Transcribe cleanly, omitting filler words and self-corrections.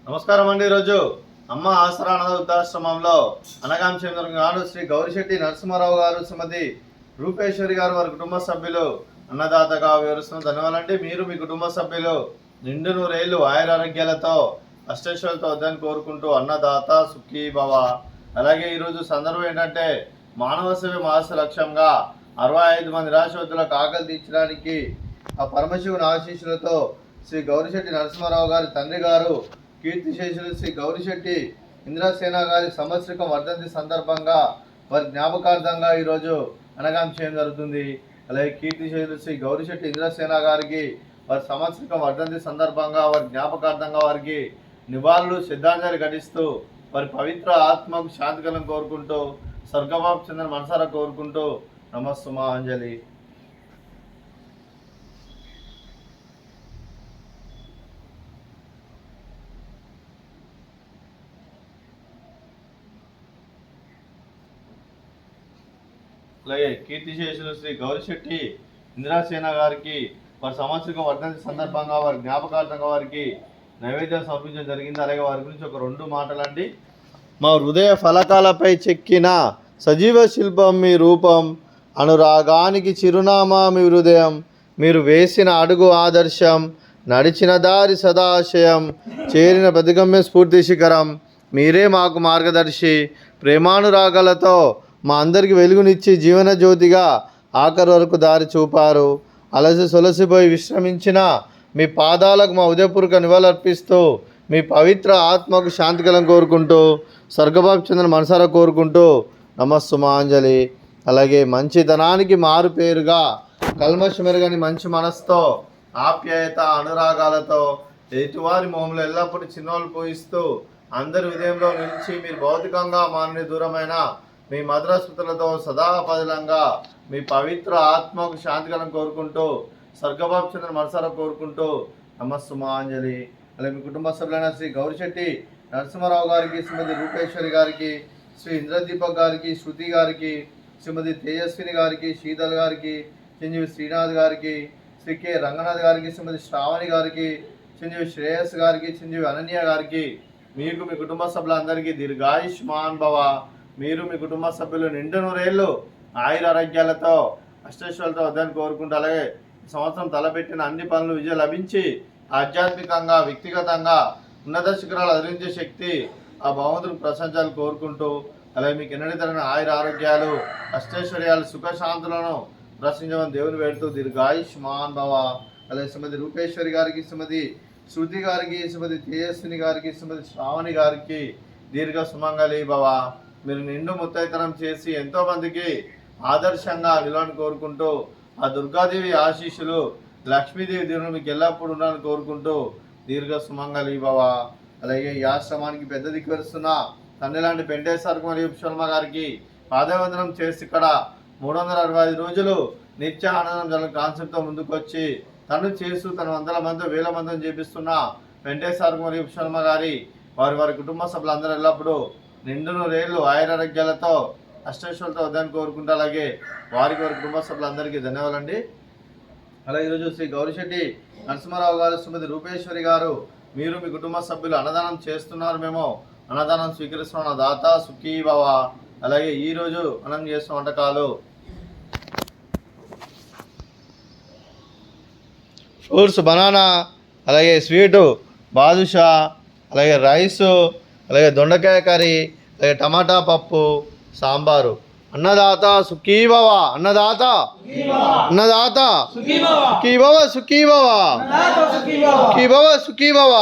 నమస్కారం అండి. ఈరోజు అమ్మ ఆసరా అనాథ వృద్ధాశ్రమంలో అనగాం చెందిన గారు శ్రీ గౌరిశెట్టి నరసింహారావు గారు, శ్రీమతి రూపేశ్వరి గారు, వారి కుటుంబ సభ్యులు అన్నదాతగా వివరిస్తున్న ధన్యవాదాలండి. మీరు మీ కుటుంబ సభ్యులు నిండు నూరేళ్లు ఆయురారోగ్యాలతో అష్టైశ్వర్యాలతో వద్దని కోరుకుంటూ అన్నదాత సుఖీ భవ. అలాగే ఈరోజు సందర్భం ఏంటంటే మానవ సేవ మాస లక్ష్యంగా 65 మంది నిరాశ్రతులకు ఆకలి తీర్చడానికి ఆ పరమశివుని ఆశీస్సులతో శ్రీ గౌరిశెట్టి నరసింహారావు గారి తండ్రి గారు కీర్తిశేషులు శ్రీ గౌరిశెట్టి ఇంద్రసేన గారి సంవత్సరికం వర్ధంతి సందర్భంగా వారి జ్ఞాపకార్థంగా ఈరోజు అనగాం చేయడం జరుగుతుంది. అలాగే కీర్తిశేషులు శ్రీ గౌరిశెట్టి ఇంద్రసేన గారికి వారి సంవత్సరికం వర్ధంతి సందర్భంగా వారి జ్ఞాపకార్థంగా వారికి నివాళులు శ్రద్ధాంజలి ఘటిస్తూ వారి పవిత్ర ఆత్మకు శాంతికలను కోరుకుంటూ స్వర్గవాపు చెందిన మనసారా కోరుకుంటూ నమస్సుమాంజలి. అలాగే కీర్తిశేషులు శ్రీ గౌరిశెట్టి ఇంద్రసేన గారికి వారి సంవత్సరం వర్ధంతి సందర్భంగా వారి జ్ఞాపకార్థంగా వారికి నైవేద్యం సమర్పించడం జరిగింది. అలాగే వారి గురించి ఒక 2 మాటలండి. మా హృదయ ఫలకాలపై చెక్కిన సజీవ శిల్పం మీ రూపం, అనురాగానికి చిరునామా మీ హృదయం, మీరు వేసిన అడుగు ఆదర్శం, నడిచిన దారి సదాశయం, చేరిన ప్రతిగమ్య స్ఫూర్తి శిఖరం, మీరే మాకు మార్గదర్శి. ప్రేమానురాగాలతో మా అందరికి వెలుగునిచ్చి జీవన జ్యోతిగా ఆఖరి వరకు దారి చూపారు. అలసి సొలసిపోయి విశ్రమించిన మీ పాదాలకు మా ఉదయపూర్వక నివాళులర్పిస్తూ మీ పవిత్ర ఆత్మకు శాంతికలం కోరుకుంటూ స్వర్గబాబు చెందిన మనసారా కోరుకుంటూ నమస్సుమాంజలి. అలాగే మంచితనానికి మారు పేరుగా కల్మషమెరుగని మంచి మనసుతో ఆప్యాయత అనురాగాలతో ఎదుటివారి మొహంలో ఎల్లప్పుడూ చిన్నోళ్ళు పూయిస్తూ అందరి ఉదయంలో నిలిచి మీరు భౌతికంగా మానని దూరమైన మీ మధుర స్మృతులతో సదాపదిలంగా మీ పవిత్ర ఆత్మకు శాంతికరం కోరుకుంటూ స్వర్గబాబు చంద్ర మనసారా కోరుకుంటూ నమస్సుమాంజలి. అలాగే మీ కుటుంబ సభ్యులైన శ్రీ గౌరిశెట్టి నరసింహారావు గారికి, శ్రీమతి రూపేశ్వరి గారికి, శ్రీ ఇంద్రదీపక్ గారికి, శృతి గారికి, శ్రీమతి తేజస్విని గారికి, శీతల్ గారికి, చిరంజీవి శ్రీనాథ్ గారికి, శ్రీ కె రంగనాథ్ గారికి, శ్రీమతి శ్రావణి గారికి, చిరంజీవి శ్రేయస్ గారికి, చిరంజీవి అనన్య గారికి, మీకు మీ కుటుంబ సభ్యులందరికీ దీర్ఘాయుష్మాన్ భవ. మీరు మీ కుటుంబ సభ్యులు నిండు నూరేళ్ళు ఆయురారోగ్యాలతో అష్టైశ్వర్యాలతో వద్దని కోరుకుంటూ అలాగే సంవత్సరం తలపెట్టిన అన్ని పనులు విజయం లభించి ఆధ్యాత్మికంగా వ్యక్తిగతంగా ఉన్నత శిఖరాలు అదిరించే శక్తి ఆ భగవంతుడికి ప్రశంసాలు కోరుకుంటూ అలాగే మీకు ఎన్నడీ తరగని ఆయురారోగ్యాలు అష్టైశ్వర్యాలు సుఖశాంతులను ప్రశ్నించమని దేవుని వేడుతూ దీర్ఘాయుష్మాన్ భవ. అలాగే శ్రీమతి రూపేశ్వరి గారికి, శ్రీమతి శృతి గారికి, శ్రీమతి తేజస్విని గారికి, శ్రీమతి శ్రావణి గారికి దీర్ఘ సుమంగళి భవ. మీరు నిండు ముత్తైతనం చేసి ఎంతోమందికి ఆదర్శంగా నిలవని కోరుకుంటూ ఆ దుర్గాదేవి ఆశీస్సులు లక్ష్మీదేవి దేవుని మీకు ఎల్లప్పుడూ ఉండాలని కోరుకుంటూ దీర్ఘ సుమంగళి భవ. అలాగే ఈ ఆశ్రమానికి పెద్ద దిక్కువరుస్తున్న తండ్రి లాంటి వెంకటేశ్వర మరియు శర్మ గారికి పాదవందనం చేసి ఇక్కడ 365 రోజులు నిత్య ఆనందం జల కాన్సెప్ట్తో ముందుకొచ్చి తను చేస్తూ తన వందల మంది వేల మందిని చేపిస్తున్న వెంకటేశ్వర మరియు శర్మ గారి వారి కుటుంబ సభ్యులందరూ ఎల్లప్పుడూ నిండు నూరేళ్ళు ఆయురారోగ్యాలతో అష్టైశ్వర్యాలతో వద్దని కోరుకుంటూ అలాగే వారి కుటుంబ సభ్యులందరికీ ధన్యవాదాలండి. అలాగే ఈరోజు శ్రీ గౌరిశెట్టి నరసింహారావు గారు, శ్రీమతి రూపేశ్వరి గారు, మీరు మీ కుటుంబ సభ్యులు అన్నదానం చేస్తున్నారు, మేము అన్నదానం స్వీకరిస్తున్న దాత సుఖీ భవ. అలాగే ఈరోజు మనం చేస్తున్న వంటకాలు ఫ్రూట్స్ బనానా, అలాగే స్వీటు బాదుషా, అలాగే రైసు, అలాగే దొండకాయ కర్రీ, అలాగే టమాటా పప్పు, సాంబారు. అన్నదాత సుఖీ భవ, అన్నదాత అన్నదాత సుఖీ భవ, సుఖీ భవ, సుఖీ భవ, సుఖీ భవ.